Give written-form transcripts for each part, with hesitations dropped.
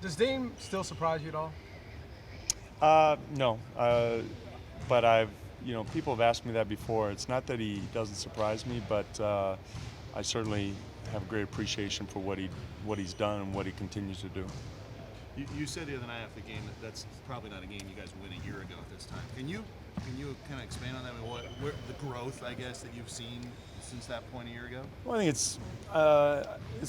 Does Dame still surprise you at all? No, but people have asked me that before. It's not that he doesn't surprise me, but I certainly have a great appreciation for what he's done and what he continues to do. You said the other night after the game that's probably not a game you guys win a year ago at this time. Can you kind of expand on that? I mean, what the growth, I guess, that you've seen since that point a year ago? Well, I think it's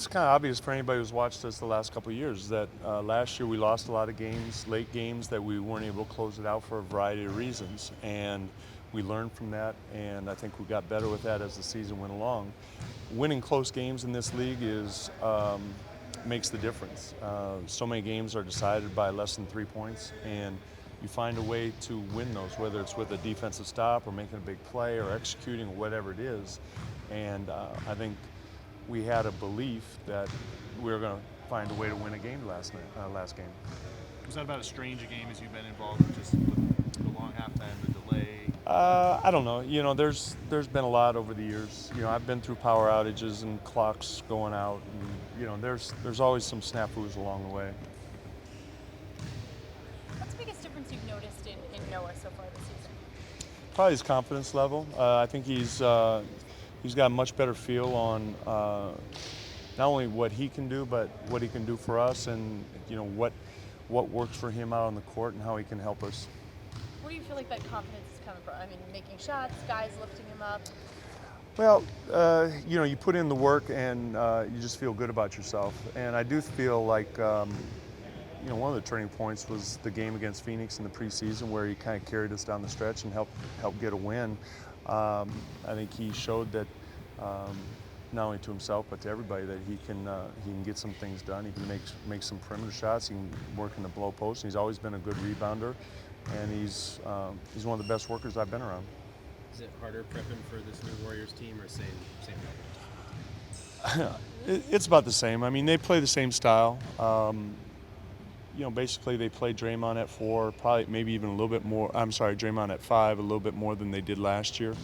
kind of obvious for anybody who's watched us the last couple of years that last year we lost a lot of games, late games that we weren't able to close it out for a variety of reasons, and we learned from that, and I think we got better with that as the season went along. Winning close games in this league makes the difference. So many games are decided by less than 3 points, and you find a way to win those, whether it's with a defensive stop or making a big play or executing or whatever it is. And I think we had a belief that we were going to find a way to win a game last game. Was that about as strange a game as you've been involved in, just with the long halftime, the delay? I don't know. There's been a lot over the years. I've been through power outages and clocks going out, and there's always some snafus along the way. What's the biggest difference you've noticed in Noah so far this season? Probably his confidence level. I think he's got a much better feel on not only what he can do, but what he can do for us, and what works for him out on the court and how he can help us. Where do you feel like that confidence is coming from? I mean, making shots, guys lifting him up. Well, you put in the work and you just feel good about yourself. And I do feel like, one of the turning points was the game against Phoenix in the preseason, where he kind of carried us down the stretch and helped get a win. I think he showed that not only to himself but to everybody that he can get some things done. He can make some perimeter shots. He can work in the below post. He's always been a good rebounder, and he's one of the best workers I've been around. Is it harder prepping for this new Warriors team, or same level? It's about the same. I mean, they play the same style. Basically they play Draymond at 4, probably maybe even a little bit more. I'm sorry, Draymond at 5, a little bit more than they did last year,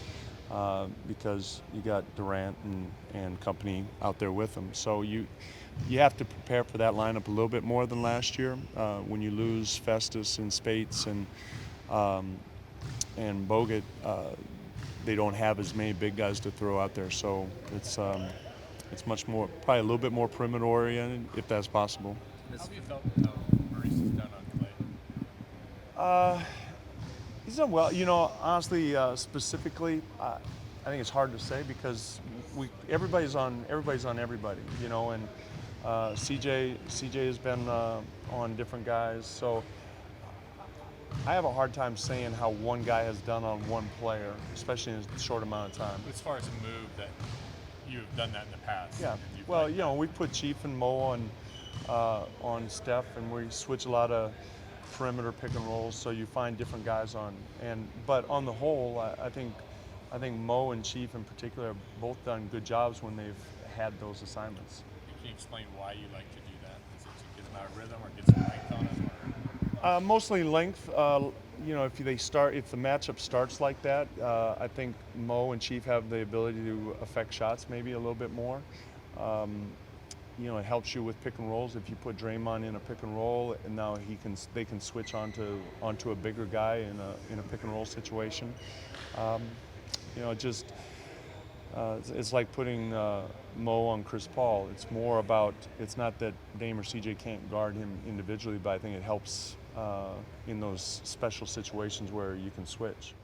because you got Durant and company out there with them. So you have to prepare for that lineup a little bit more than last year. When you lose Festus and Spates and Bogut, they don't have as many big guys to throw out there. So it's much more, probably a little bit more perimeter oriented, if that's possible. How have you felt with how Maurice has done on Clay? He's done well. Honestly, specifically, I think it's hard to say because everybody's on everybody. And CJ has been on different guys, so I have a hard time saying how one guy has done on one player, especially in a short amount of time. As far as a move that you've done that in the past. Yeah. Well, we put Chief and Mo on Steph, and we switch a lot of perimeter pick and rolls, so you find different guys on. But on the whole, I think Mo and Chief in particular have both done good jobs when they've had those assignments. Can you explain why you like to do that? Is it to get them out of rhythm or get some length on them? Mostly length. If the matchup starts like that, I think Mo and Chief have the ability to affect shots maybe a little bit more. It helps you with pick and rolls if you put Draymond in a pick and roll, and now they can switch onto a bigger guy in a pick and roll situation. It's like putting Mo on Chris Paul. It's not that Dame or CJ can't guard him individually, but I think it helps in those special situations where you can switch.